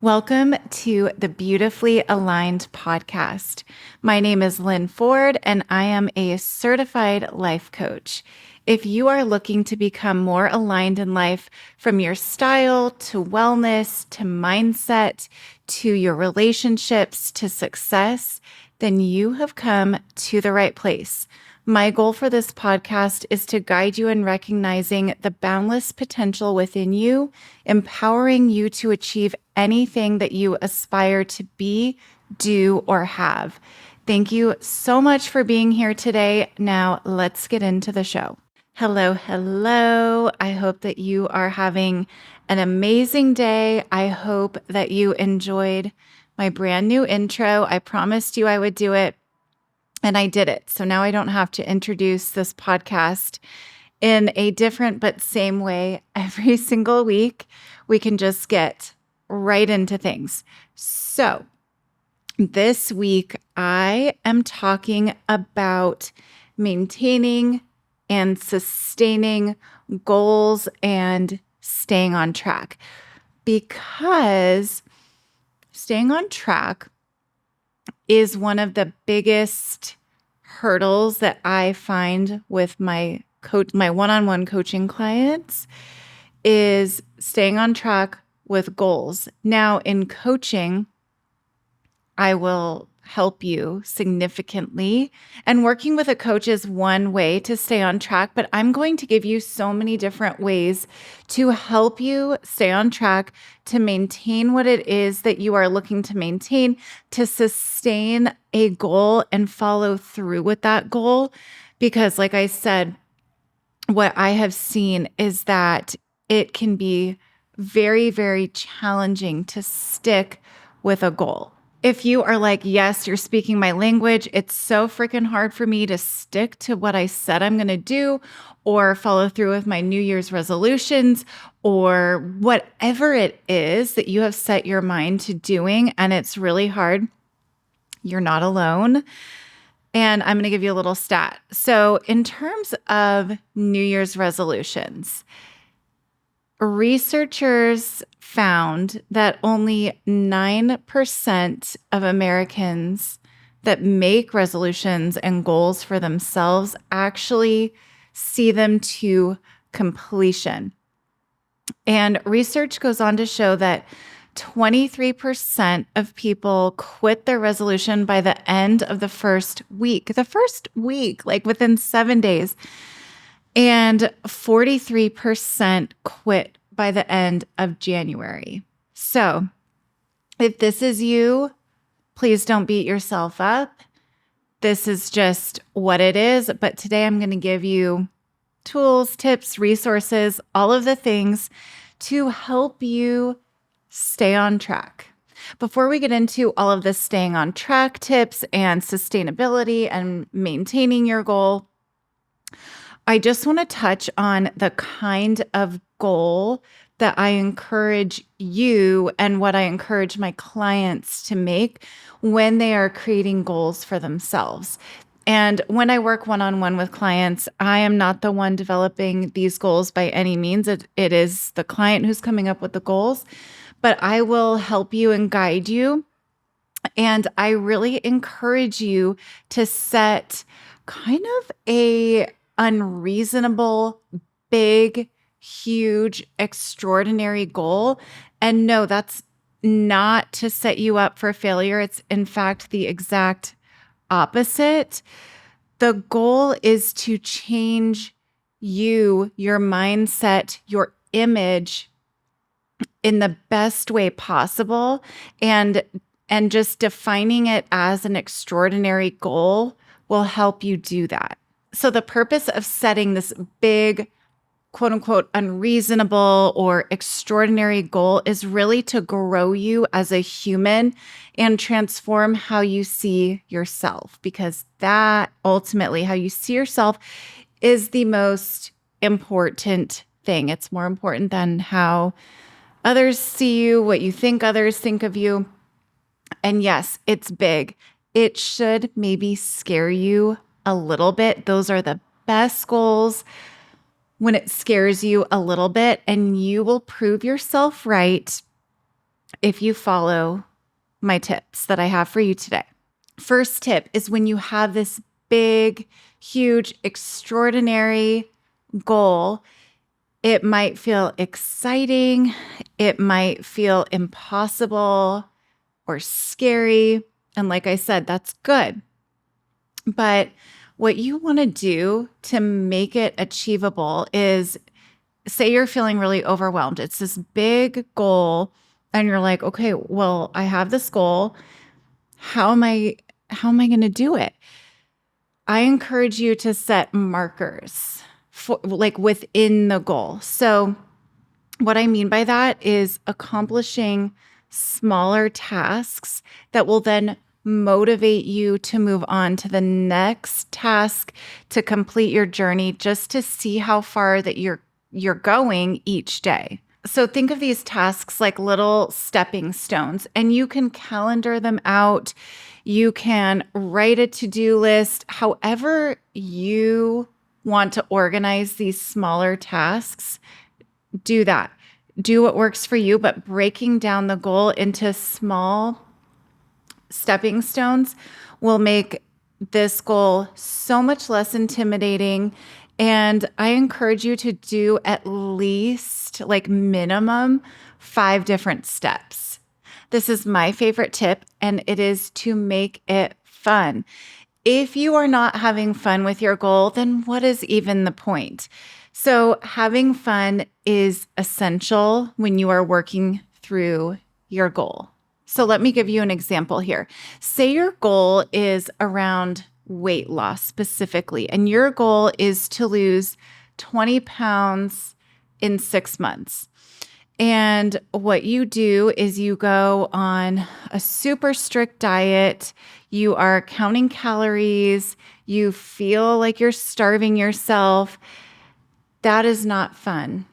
Welcome to the Beautifully Aligned podcast. My name is Lynn Ford, and I am a certified life coach. If you are looking to become more aligned in life, from your style to wellness to mindset to your relationships to success, then you have come to the right place. My goal for this podcast is to guide you in recognizing the boundless potential within you, empowering you to achieve anything that you aspire to be, do, or have. Thank you so much for being here today. Now, let's get into the show. Hello, hello. I hope that you are having an amazing day. I hope that you enjoyed my brand new intro. I promised you I would do it, and I did it. So now I don't have to introduce this podcast in a different but same way every single week. We can just get right into things. So this week, I am talking about maintaining and sustaining goals and staying on track, because staying on track is one of the biggest hurdles that I find with my one-on-one coaching clients is staying on track with goals. Now, in coaching, I will help you significantly. And working with a coach is one way to stay on track, but I'm going to give you so many different ways to help you stay on track, to maintain what it is that you are looking to maintain, to sustain a goal and follow through with that goal. Because, like I said, what I have seen is that it can be very, very challenging to stick with a goal. If you are like, yes, you're speaking my language, it's so freaking hard for me to stick to what I said I'm going to do or follow through with my New Year's resolutions or whatever it is that you have set your mind to doing, and it's really hard, you're not alone. And I'm going to give you a little stat. So in terms of New Year's resolutions, researchers found that only 9% of Americans that make resolutions and goals for themselves actually see them to completion. And research goes on to show that 23% of people quit their resolution by the end of the first week. The first week, like within 7 days. And 43% quit by the end of January. So if this is you, please don't beat yourself up. This is just what it is. But today I'm going to give you tools, tips, resources, all of the things to help you stay on track. Before we get into all of this staying on track tips and sustainability and maintaining your goal, I just want to touch on the kind of goal that I encourage you and what I encourage my clients to make when they are creating goals for themselves. And when I work one-on-one with clients, I am not the one developing these goals by any means. It is the client who's coming up with the goals, but I will help you and guide you. And I really encourage you to set kind of a unreasonable, big, huge, extraordinary goal. And no, that's not to set you up for failure. It's in fact the exact opposite. The goal is to change you, your mindset, your image in the best way possible. And just defining it as an extraordinary goal will help you do that. So the purpose of setting this big, quote unquote, unreasonable or extraordinary goal is really to grow you as a human and transform how you see yourself, because that ultimately, how you see yourself, is the most important thing. It's more important than how others see you, what you think others think of you. And yes, it's big. It should maybe scare you a little bit. Those are the best goals when it scares you a little bit, and you will prove yourself right if you follow my tips that I have for you today. First tip is when you have this big, huge, extraordinary goal, it might feel exciting, it might feel impossible or scary. And like I said, that's good. But what you want to do to make it achievable is say you're feeling really overwhelmed. It's this big goal and you're like, okay, well, I have this goal. How am I going to do it? I encourage you to set markers for like within the goal. So what I mean by that is accomplishing smaller tasks that will then motivate you to move on to the next task to complete your journey just to see how far that you're going each day. So think of these tasks like little stepping stones, and you can calendar them out. You can write a to-do list, however you want to organize these smaller tasks. Do that. Do what works for you, but breaking down the goal into small stepping stones will make this goal so much less intimidating. And I encourage you to do at least like minimum 5 different steps. This is my favorite tip, and it is to make it fun. If you are not having fun with your goal, then what is even the point? So having fun is essential when you are working through your goal. So let me give you an example here. Say your goal is around weight loss specifically, and your goal is to lose 20 pounds in 6 months. And what you do is you go on a super strict diet. You are counting calories. You feel like you're starving yourself. That is not fun.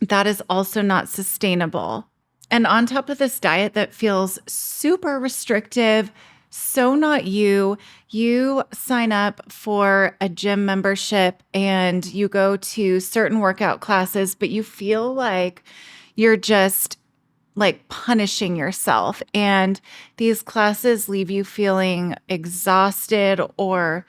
That is also not sustainable. And on top of this diet that feels super restrictive, so not you, you sign up for a gym membership and you go to certain workout classes, but you feel like you're just like punishing yourself. And these classes leave you feeling exhausted or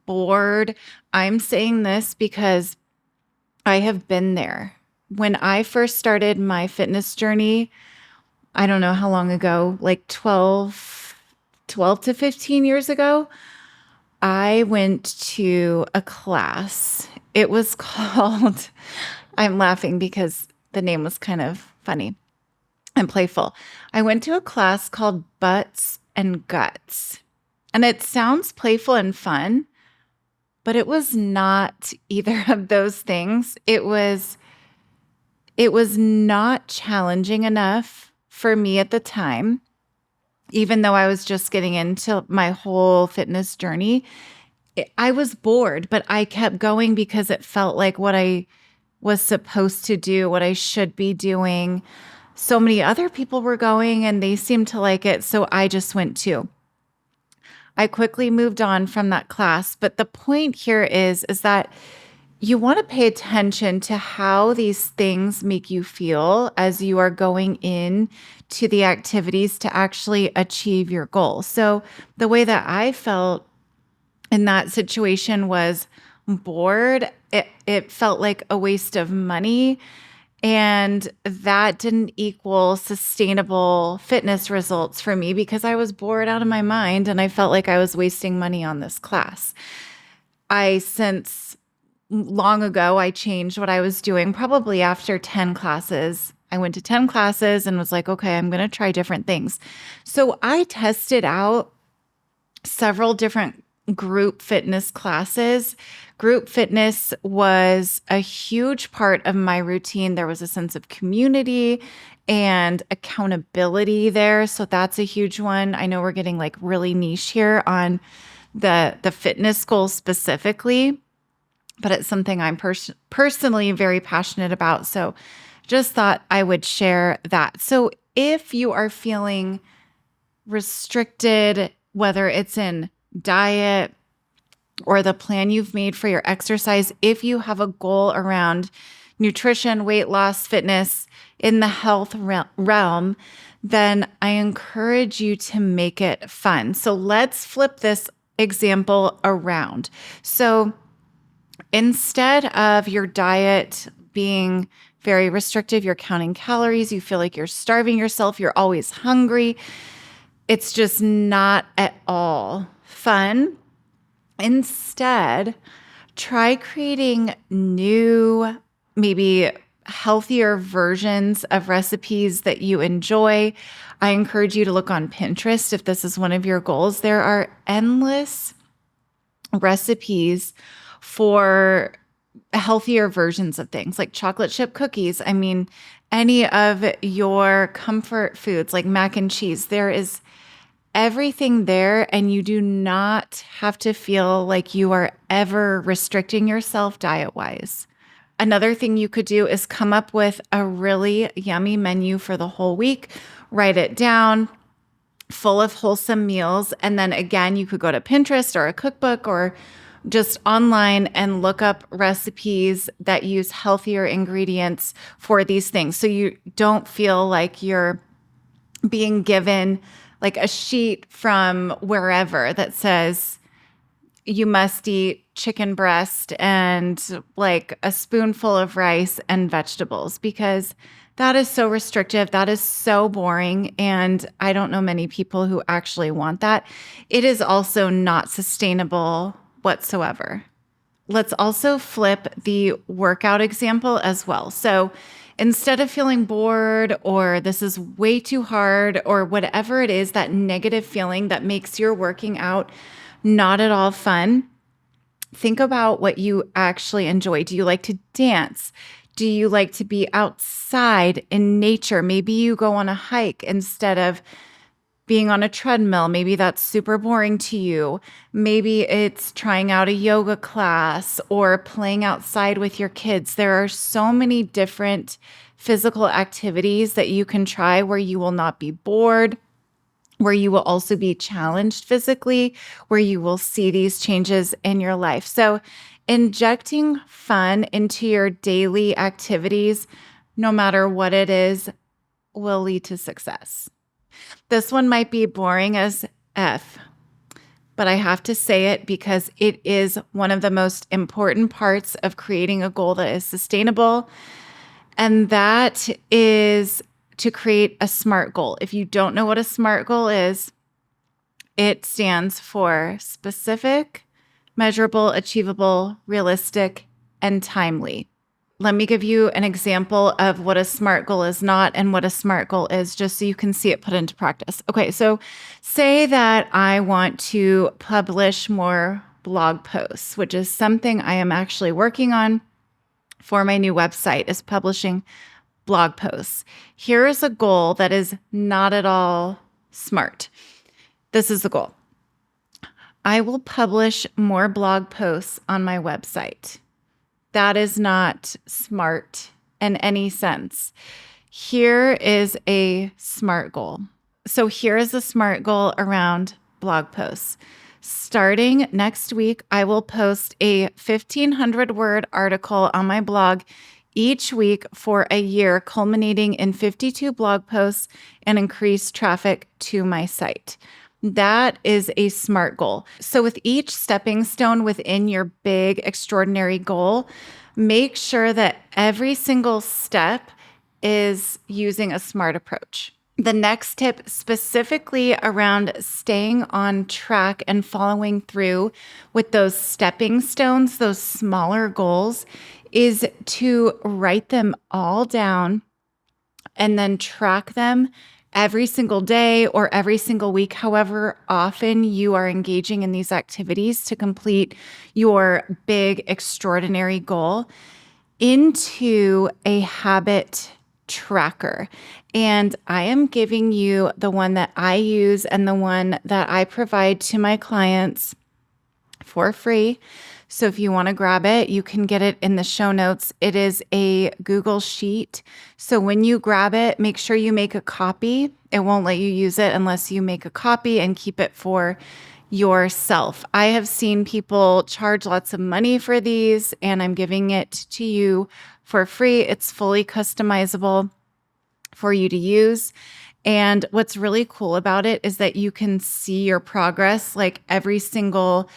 bored. I'm saying this because I have been there. When I first started my fitness journey, I don't know how long ago, like 12 to 15 years ago, I went to a class. It was called, I'm laughing because the name was kind of funny and playful. I went to a class called Butts and Guts. And it sounds playful and fun, but it was not either of those things. It was not challenging enough for me at the time, even though I was just getting into my whole fitness journey. I was bored, but I kept going because it felt like what I was supposed to do, what I should be doing. So many other people were going and they seemed to like it, so I just went too. I quickly moved on from that class, but the point here is that you want to pay attention to how these things make you feel as you are going in to the activities to actually achieve your goal. So the way that I felt in that situation was bored. It felt like a waste of money. And that didn't equal sustainable fitness results for me because I was bored out of my mind and I felt like I was wasting money on this class. Since long ago, I changed what I was doing probably after 10 classes. I went to 10 classes and was like, okay, I'm going to try different things. So I tested out several different group fitness classes. Group fitness was a huge part of my routine. There was a sense of community and accountability there. So that's a huge one. I know we're getting like really niche here on the fitness goal specifically, but it's something I'm personally very passionate about. So just thought I would share that. So if you are feeling restricted, whether it's in diet or the plan you've made for your exercise, if you have a goal around nutrition, weight loss, fitness in the health realm, then I encourage you to make it fun. So let's flip this example around. So instead of your diet being very restrictive, you're counting calories, you feel like you're starving yourself, you're always hungry, it's just not at all fun. Instead, try creating new, maybe healthier versions of recipes that you enjoy. I encourage you to look on Pinterest if this is one of your goals. There are endless recipes for healthier versions of things like chocolate chip cookies. I mean, any of your comfort foods like mac and cheese, there is everything there, and you do not have to feel like you are ever restricting yourself diet-wise. Another thing you could do is come up with a really yummy menu for the whole week, write it down, full of wholesome meals. And then again, you could go to Pinterest or a cookbook or just online and look up recipes that use healthier ingredients for these things. So you don't feel like you're being given like a sheet from wherever that says you must eat chicken breast and like a spoonful of rice and vegetables, because that is so restrictive. That is so boring. And I don't know many people who actually want that. It is also not sustainable whatsoever. Let's also flip the workout example as well. So instead of feeling bored or this is way too hard or whatever it is, that negative feeling that makes your working out not at all fun, think about what you actually enjoy. Do you like to dance? Do you like to be outside in nature? Maybe you go on a hike instead of being on a treadmill. Maybe that's super boring to you. Maybe it's trying out a yoga class or playing outside with your kids. There are so many different physical activities that you can try where you will not be bored, where you will also be challenged physically, where you will see these changes in your life. So injecting fun into your daily activities, no matter what it is, will lead to success. This one might be boring as F, but I have to say it because it is one of the most important parts of creating a goal that is sustainable. And that is to create a SMART goal. If you don't know what a SMART goal is, it stands for specific, measurable, achievable, realistic, and timely. Let me give you an example of what a SMART goal is not and what a SMART goal is, just so you can see it put into practice. Okay, so say that I want to publish more blog posts, which is something I am actually working on for my new website, is publishing blog posts. Here is a goal that is not at all SMART. This is the goal. I will publish more blog posts on my website. That is not SMART in any sense. Here is a SMART goal. So here is a SMART goal around blog posts. Starting next week, I will post a 1,500-word article on my blog each week for a year, culminating in 52 blog posts and increased traffic to my site. That is a SMART goal. So with each stepping stone within your big, extraordinary goal, make sure that every single step is using a SMART approach. The next tip, specifically around staying on track and following through with those stepping stones, those smaller goals, is to write them all down and then track them every single day or every single week, however often you are engaging in these activities to complete your big, extraordinary goal, into a habit tracker. And I am giving you the one that I use and the one that I provide to my clients for free. So if you want to grab it, you can get it in the show notes. It is a Google Sheet. So when you grab it, make sure you make a copy. It won't let you use it unless you make a copy and keep it for yourself. I have seen people charge lots of money for these, and I'm giving it to you for free. It's fully customizable for you to use. And what's really cool about it is that you can see your progress like every single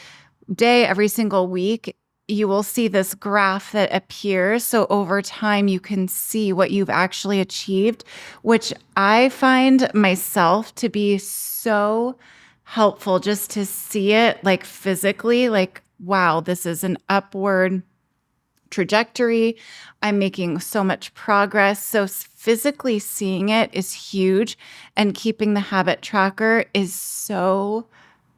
day, every single week. You will see this graph that appears. So over time, you can see what you've actually achieved, which I find myself to be so helpful just to see it like physically, like, wow, this is an upward trajectory. I'm making so much progress. So physically seeing it is huge. And keeping the habit tracker is so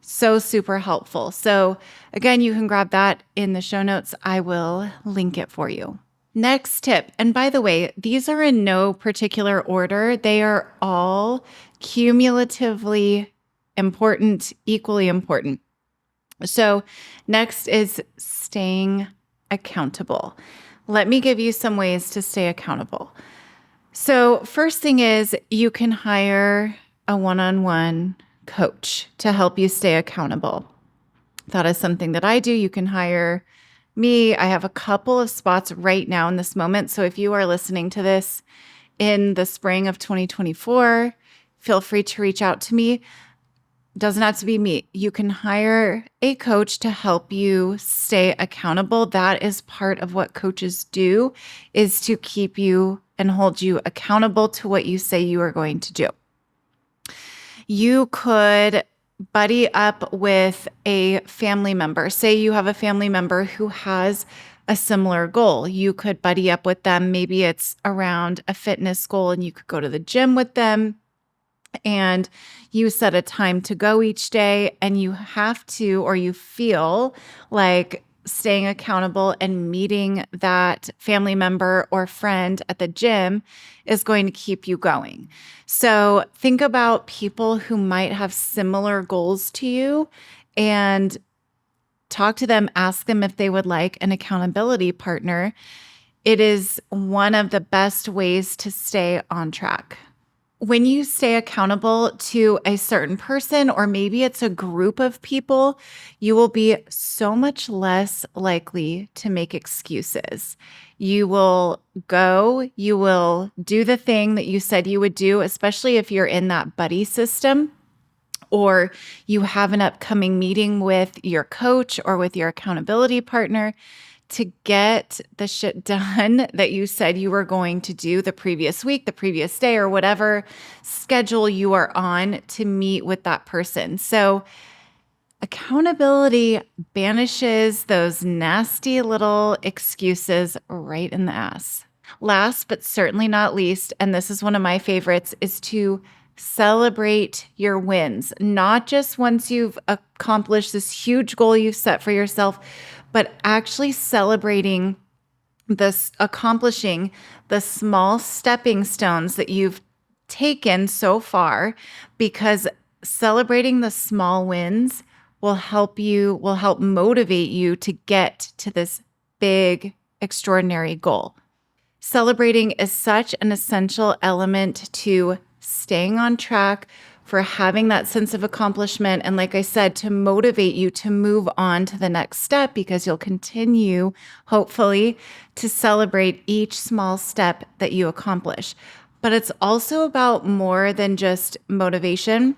super helpful. So again, you can grab that in the show notes. I will link it for you. Next tip. And by the way, these are in no particular order. They are all cumulatively important, equally important. So next is staying accountable. Let me give you some ways to stay accountable. So first thing is you can hire a one-on-one coach to help you stay accountable. That is something that I do. You can hire me. I have a couple of spots right now in this moment. So if you are listening to this in the spring of 2024, feel free to reach out to me. Doesn't have to be me. You can hire a coach to help you stay accountable. That is part of what coaches do, is to keep you and hold you accountable to what you say you are going to do. You could buddy up with a family member. Say you have a family member who has a similar goal. You could buddy up with them. Maybe it's around a fitness goal and you could go to the gym with them. And you set a time to go each day, and you have to, or you feel like staying accountable and meeting that family member or friend at the gym is going to keep you going. So think about people who might have similar goals to you and talk to them, ask them if they would like an accountability partner. It is one of the best ways to stay on track. When you stay accountable to a certain person, or maybe it's a group of people, you will be so much less likely to make excuses. You will go, you will do the thing that you said you would do, especially if you're in that buddy system, or you have an upcoming meeting with your coach or with your accountability partner to get the shit done that you said you were going to do the previous week, the previous day, or whatever schedule you are on to meet with that person. So accountability banishes those nasty little excuses right in the ass. Last but certainly not least, and this is one of my favorites, is to celebrate your wins, not just once you've accomplished this huge goal you've set for yourself, but actually celebrating this, accomplishing the small stepping stones that you've taken so far, because celebrating the small wins will help motivate you to get to this big, extraordinary goal. Celebrating is such an essential element to staying on track, for having that sense of accomplishment. And like I said, to motivate you to move on to the next step, because you'll continue, hopefully, to celebrate each small step that you accomplish. But it's also about more than just motivation.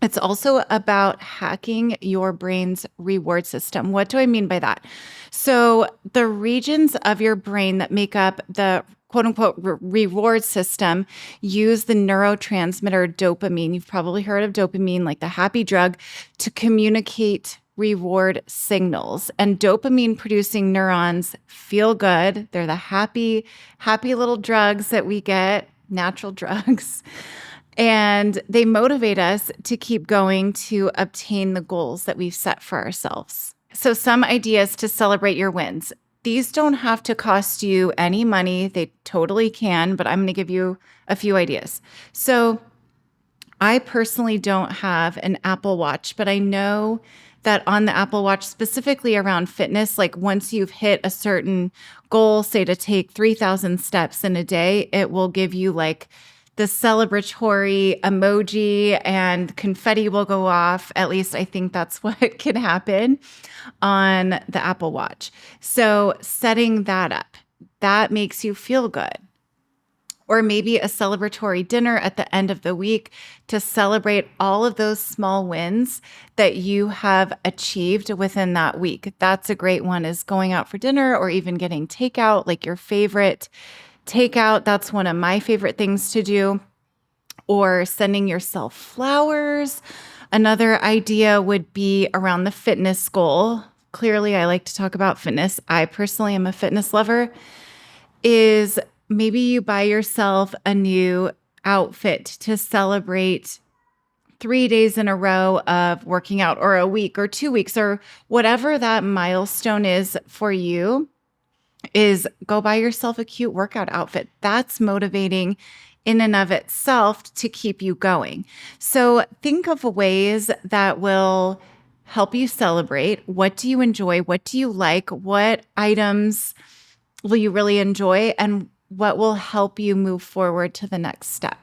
It's also about hacking your brain's reward system. What do I mean by that? So the regions of your brain that make up the quote unquote reward system use the neurotransmitter dopamine. You've probably heard of dopamine, like the happy drug, to communicate reward signals. And dopamine producing neurons feel good. They're the happy little drugs that we get, natural drugs. And they motivate us to keep going to obtain the goals that we've set for ourselves. So some ideas to celebrate your wins. These don't have to cost you any money. They totally can, but I'm going to give you a few ideas. So I personally don't have an Apple Watch, but I know that on the Apple Watch, specifically around fitness, like once you've hit a certain goal, say to take 3,000 steps in a day, it will give you like the celebratory emoji and confetti will go off. At least I think that's what can happen on the Apple Watch. So setting that up, that makes you feel good. or maybe a celebratory dinner at the end of the week to celebrate all of those small wins that you have achieved within that week. That's a great one, is going out for dinner or even getting takeout, like your favorite takeout. That's one of my favorite things to do. Or sending yourself flowers. Another idea would be around the fitness goal. Clearly, I like to talk about fitness. I personally am a fitness lover. Is maybe you buy yourself a new outfit to celebrate 3 days in a row of working out, or a week or 2 weeks, or whatever that milestone is for you. Is go buy yourself a cute workout outfit. That's motivating in and of itself to keep you going. So think of ways that will help you celebrate. What do you enjoy? What do you like? What items will you really enjoy? And what will help you move forward to the next step?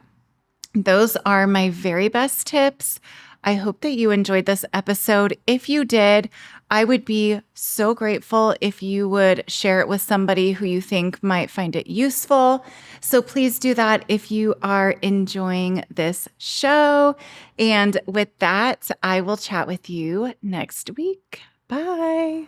Those are my very best tips. I hope that you enjoyed this episode. If you did, I would be so grateful if you would share it with somebody who you think might find it useful. So please do that if you are enjoying this show. And with that, I will chat with you next week. Bye.